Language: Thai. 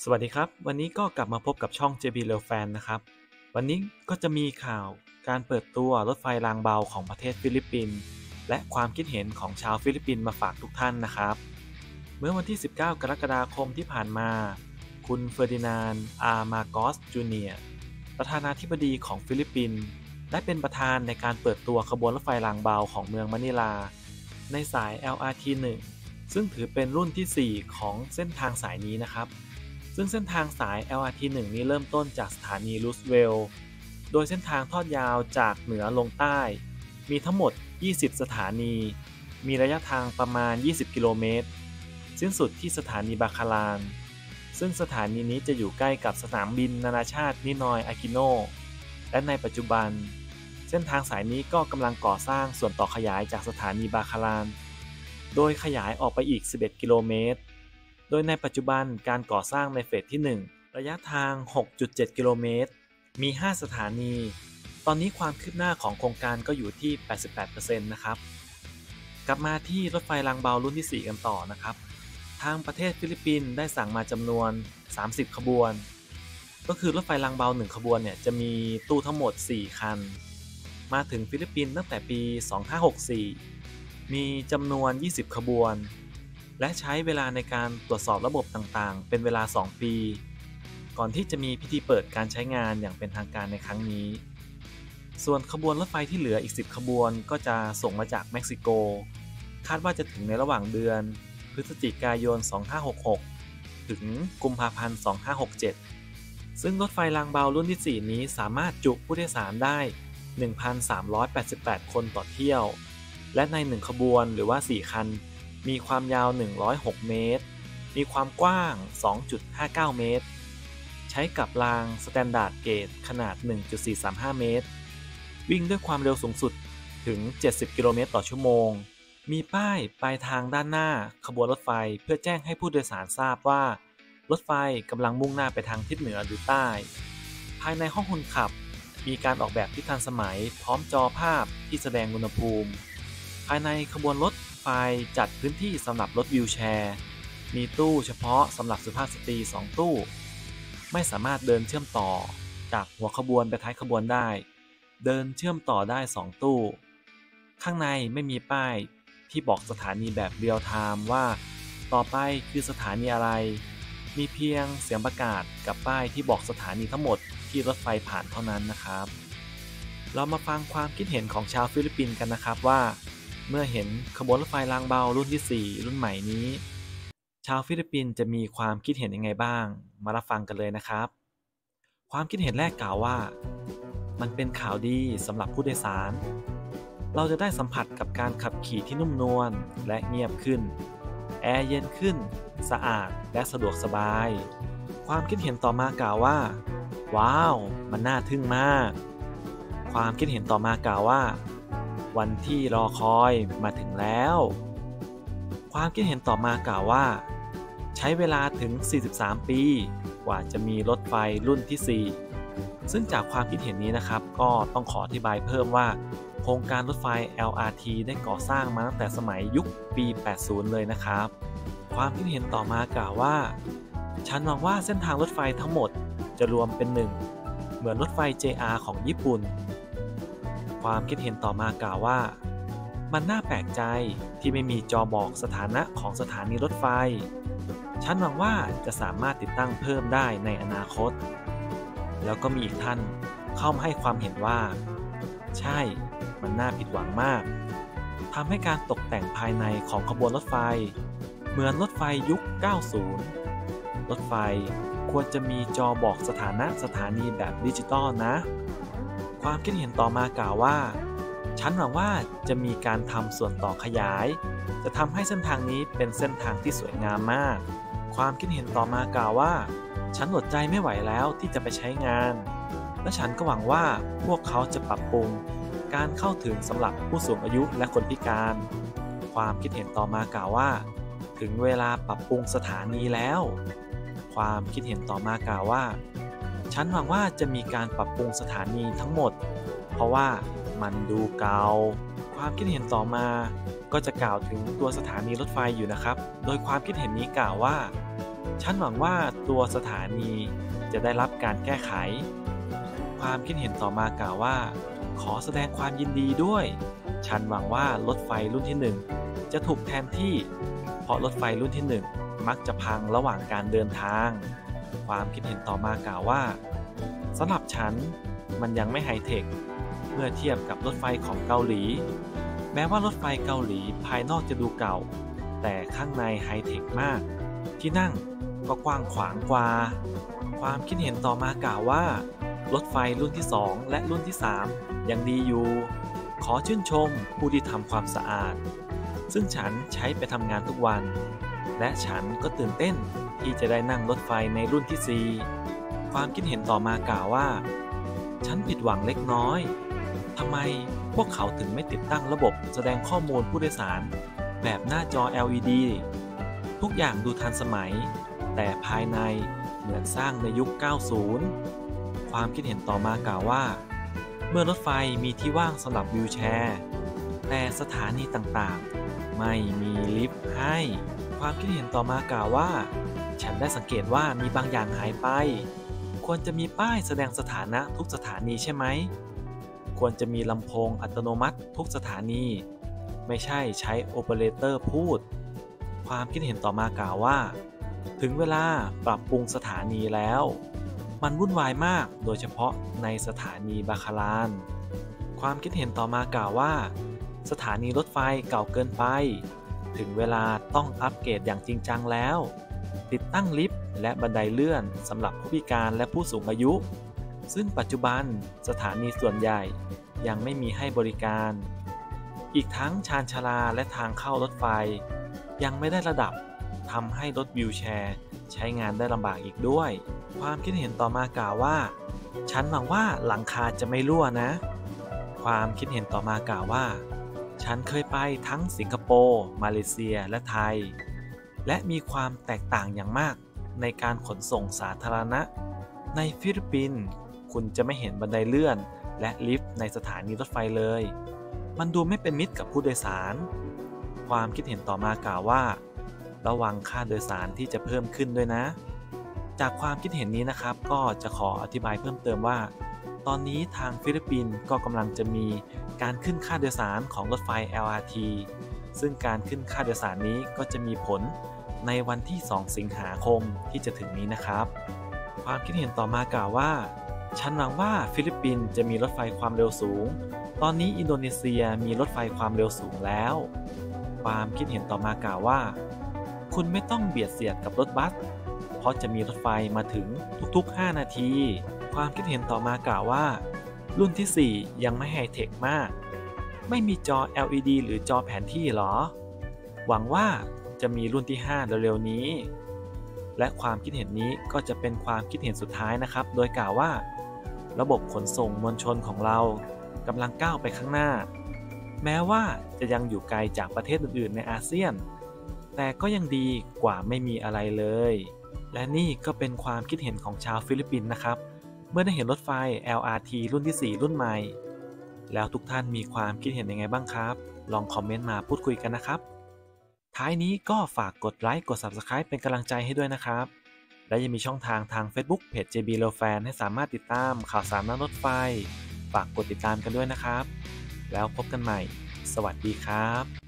สวัสดีครับวันนี้ก็กลับมาพบกับช่อง JB Rail Fan นะครับวันนี้ก็จะมีข่าวการเปิดตัวรถไฟรางเบาของประเทศฟิลิปปินส์และความคิดเห็นของชาวฟิลิปปินส์มาฝากทุกท่านนะครับเมื่อวันที่ 19 กรกฎาคมที่ผ่านมาคุณเฟอร์ดินานด์ อาร์ มาโกส จูเนียร์ประธานาธิบดีของฟิลิปปินส์ได้เป็นประธานในการเปิดตัวขบวนรถไฟรางเบาของเมืองมะนิลาในสาย LRT-1 ซึ่งถือเป็นรุ่นที่ 4 ของเส้นทางสายนี้นะครับซึ่งเส้นทางสาย LRT-1 นี้เริ่มต้นจากสถานีรูสเวลล์โดยเส้นทางทอดยาวจากเหนือลงใต้มีทั้งหมด 20 สถานีมีระยะทางประมาณ 20 กิโลเมตรสิ้นสุดที่สถานีบาคาลานซึ่งสถานีนี้จะอยู่ใกล้กับสนามบินนานาชาตินินอยอากิโนและในปัจจุบันเส้นทางสายนี้ก็กำลังก่อสร้างส่วนต่อขยายจากสถานีบาคาลานโดยขยายออกไปอีก 11 กิโลเมตรโดยในปัจจุบันการก่อสร้างในเฟสที่ 1 ระยะทาง 6.7 กิโลเมตรมี 5 สถานี ตอนนี้ความคืบหน้าของโครงการก็อยู่ที่ 88% นะครับกลับมาที่รถไฟรางเบารุ่นที่ 4 กันต่อนะครับทางประเทศฟิลิปปินส์ได้สั่งมาจำนวน 30 ขบวน ก็คือรถไฟรางเบา 1 ขบวนเนี่ยจะมีตู้ทั้งหมด 4 คัน มาถึงฟิลิปปินส์ตั้งแต่ปี 2564 มีจำนวน 20 ขบวนและใช้เวลาในการตรวจสอบระบบต่างๆเป็นเวลา 2 ปี ก่อนที่จะมีพิธีเปิดการใช้งานอย่างเป็นทางการในครั้งนี้ส่วนขบวนรถไฟที่เหลืออีก 10 ขบวนก็จะส่งมาจากเม็กซิโกคาดว่าจะถึงในระหว่างเดือนพฤศจิกายน 2566 ถึงกุมภาพันธ์ 2567 ซึ่งรถไฟรางเบารุ่นที่ 4 นี้สามารถจุผู้โดยสารได้ 1,388 คนต่อเที่ยวและใน 1 ขบวนหรือว่า 4 คันมีความยาว 106 เมตร มีความกว้าง 2.59 เมตร ใช้กับรางสแตนดาร์ดเกจขนาด 1.435 เมตร วิ่งด้วยความเร็วสูงสุดถึง 70 กิโลเมตรต่อชั่วโมง มีป้ายปลายทางด้านหน้าขบวนรถไฟเพื่อแจ้งให้ผู้โดยสารทราบว่ารถไฟกำลังมุ่งหน้าไปทางทิศเหนือหรือใต้ ภายในห้องคนขับมีการออกแบบที่ทันสมัยพร้อมจอภาพที่แสดงอุณหภูมิ ภายในขบวนรถไฟจัดพื้นที่สำหรับรถวีลแชร์มีตู้เฉพาะสำหรับสุภาพสตรี2 ตู้ไม่สามารถเดินเชื่อมต่อจากหัวขบวนไปท้ายขบวนได้เดินเชื่อมต่อได้2 ตู้ข้างในไม่มีป้ายที่บอกสถานีแบบเรียลไทม์ว่าต่อไปคือสถานีอะไรมีเพียงเสียงประกาศกับป้ายที่บอกสถานีทั้งหมดที่รถไฟผ่านเท่านั้นนะครับเรามาฟังความคิดเห็นของชาวฟิลิปปินส์กันนะครับว่าเมื่อเห็นขบวนรถไฟรางเบารุ่นที่ 4 รุ่นใหม่นี้ชาวฟิลิปปินส์จะมีความคิดเห็นยังไงบ้างมารับฟังกันเลยนะครับความคิดเห็นแรกกล่าวว่ามันเป็นข่าวดีสำหรับผู้โดยสารเราจะได้สัมผัสกับการขับขี่ที่นุ่มนวลและเงียบขึ้นแอร์เย็นขึ้นสะอาดและสะดวกสบายความคิดเห็นต่อมากล่าวว่าว้าวมันน่าทึ่งมากความคิดเห็นต่อมากล่าวว่าวันที่รอคอยมาถึงแล้วความคิดเห็นต่อมากล่าวว่าใช้เวลาถึง 43 ปีกว่าจะมีรถไฟรุ่นที่ 4 ซึ่งจากความคิดเห็นนี้นะครับก็ต้องขออธิบายเพิ่มว่าโครงการรถไฟ LRT ได้ก่อสร้างมาตั้งแต่สมัยยุคปี 80 เลยนะครับความคิดเห็นต่อมากล่าวว่าฉันหวังว่าเส้นทางรถไฟทั้งหมดจะรวมเป็นหนึ่งเหมือนรถไฟ JR ของญี่ปุ่นความคิดเห็นต่อมากล่าวว่ามันน่าแปลกใจที่ไม่มีจอบอกสถานะของสถานีรถไฟฉันหวังว่าจะสามารถติดตั้งเพิ่มได้ในอนาคตแล้วก็มีอีกท่านเข้ามาให้ความเห็นว่าใช่มันน่าผิดหวังมากทำให้การตกแต่งภายในของขบวนรถไฟเหมือนรถไฟยุค 90 รถไฟควรจะมีจอบอกสถานะสถานีแบบดิจิตอลนะความคิดเห็นต่อมากล่าวว่าฉันหวังว่าจะมีการทำส่วนต่อขยายจะทำให้เส้นทางนี้เป็นเส้นทางที่สวยงามมากความคิดเห็นต่อมากล่าวว่าฉันอดใจไม่ไหวแล้วที่จะไปใช้งานและฉันก็หวังว่าพวกเขาจะปรับปรุงการเข้าถึงสำหรับผู้สูงอายุและคนพิการความคิดเห็นต่อมากล่าวว่าถึงเวลาปรับปรุงสถานีแล้วความคิดเห็นต่อมากล่าวว่าฉันหวังว่าจะมีการปรับปรุงสถานีทั้งหมดเพราะว่ามันดูเก่าความคิดเห็นต่อมาก็จะกล่าวถึงตัวสถานีรถไฟอยู่นะครับโดยความคิดเห็นนี้กล่าวว่า ฉันหวังว่าตัวสถานีจะได้รับการแก้ไขความคิดเห็นต่อมากล่าวว่าขอแสดงความยินดีด้วยฉันหวังว่ารถไฟรุ่นที่1จะถูกแทนที่เพราะรถไฟรุ่นที่1มักจะพังระหว่างการเดินทางความคิดเห็นต่อมากล่าวว่าสำหรับฉันมันยังไม่ไฮเทคเมื่อเทียบกับรถไฟของเกาหลีแม้ว่ารถไฟเกาหลีภายนอกจะดูเก่าแต่ข้างในไฮเทคมากที่นั่งก็กว้างขวางกว่าความคิดเห็นต่อมากล่าวว่ารถไฟรุ่นที่2และรุ่นที่3ยังดีอยู่ขอชื่นชมผู้ที่ทำความสะอาดซึ่งฉันใช้ไปทำงานทุกวันและฉันก็ตื่นเต้นที่จะได้นั่งรถไฟในรุ่นที่4ความคิดเห็นต่อมากล่าวว่าฉันผิดหวังเล็กน้อยทำไมพวกเขาถึงไม่ติดตั้งระบบแสดงข้อมูลผู้โดยสารแบบหน้าจอ LED ทุกอย่างดูทันสมัยแต่ภายในเหมือนสร้างในยุค 90 ความคิดเห็นต่อมากล่าวว่าเมื่อรถไฟมีที่ว่างสำหรับวีลแชร์แต่สถานีต่างๆไม่มีลิฟต์ให้ความคิดเห็นต่อมากล่าวว่าฉันได้สังเกตว่ามีบางอย่างหายไปควรจะมีป้ายแสดงสถานะทุกสถานีใช่ไหมควรจะมีลำโพงอัตโนมัติทุกสถานีไม่ใช่ใช้โอเปอเรเตอร์พูดความคิดเห็นต่อมากล่าวว่าถึงเวลาปรับปรุงสถานีแล้วมันวุ่นวายมากโดยเฉพาะในสถานีบาคารานความคิดเห็นต่อมากล่าวว่าสถานีรถไฟเก่าเกินไปถึงเวลาต้องอัปเกรดอย่างจริงจังแล้วติดตั้งลิฟต์และบันไดเลื่อนสำหรับผู้พิการและผู้สูงอายุซึ่งปัจจุบันสถานีส่วนใหญ่ยังไม่มีให้บริการอีกทั้งชานชาลาและทางเข้ารถไฟยังไม่ได้ระดับทำให้รถวีลแชร์ใช้งานได้ลำบากอีกด้วยความคิดเห็นต่อมากล่าวว่าฉันหวังว่าหลังคาจะไม่รั่วนะความคิดเห็นต่อมากล่าวว่าฉันเคยไปทั้งสิงคโปร์มาเลเซียและไทยและมีความแตกต่างอย่างมากในการขนส่งสาธารณะในฟิลิปปินส์คุณจะไม่เห็นบันไดเลื่อนและลิฟต์ในสถานีรถไฟเลยมันดูไม่เป็นมิตรกับผู้โดยสารความคิดเห็นต่อมากล่าวว่าระวังค่าโดยสารที่จะเพิ่มขึ้นด้วยนะจากความคิดเห็นนี้นะครับก็จะขออธิบายเพิ่มเติมว่าตอนนี้ทางฟิลิปปินส์ก็กำลังจะมีการขึ้นค่าโดยสารของรถไฟ LRT ซึ่งการขึ้นค่าโดยสารนี้ก็จะมีผลในวันที่ 2 สิงหาคมที่จะถึงนี้นะครับความคิดเห็นต่อมากล่าวว่าฉันหวังว่าฟิลิปปินส์จะมีรถไฟความเร็วสูงตอนนี้อินโดนีเซียมีรถไฟความเร็วสูงแล้วความคิดเห็นต่อมากล่าวว่าคุณไม่ต้องเบียดเสียดกับรถบัสเพราะจะมีรถไฟมาถึงทุกๆ5นาทีความคิดเห็นต่อมากล่าวว่ารุ่นที่4ยังไม่ไฮเทคมากไม่มีจอ LED หรือจอแผนที่หรอหวังว่าจะมีรุ่นที่5เร็วๆนี้และความคิดเห็นนี้ก็จะเป็นความคิดเห็นสุดท้ายนะครับโดยกล่าวว่าระบบขนส่งมวลชนของเรากำลังก้าวไปข้างหน้าแม้ว่าจะยังอยู่ไกลจากประเทศอื่นๆในอาเซียนแต่ก็ยังดีกว่าไม่มีอะไรเลยและนี่ก็เป็นความคิดเห็นของชาวฟิลิปปินส์นะครับเมื่อได้เห็นรถไฟ LRT รุ่นที่4รุ่นใหม่แล้วทุกท่านมีความคิดเห็นยังไงบ้างครับลองคอมเมนต์มาพูดคุยกันนะครับท้ายนี้ก็ฝากกดไลค์กด Subscribe เป็นกำลังใจให้ด้วยนะครับและยังมีช่องทางทาง Facebook เพจ JB Rail Fan ให้สามารถติดตามข่าวสารนั่งรถไฟฝากกดติดตามกันด้วยนะครับแล้วพบกันใหม่สวัสดีครับ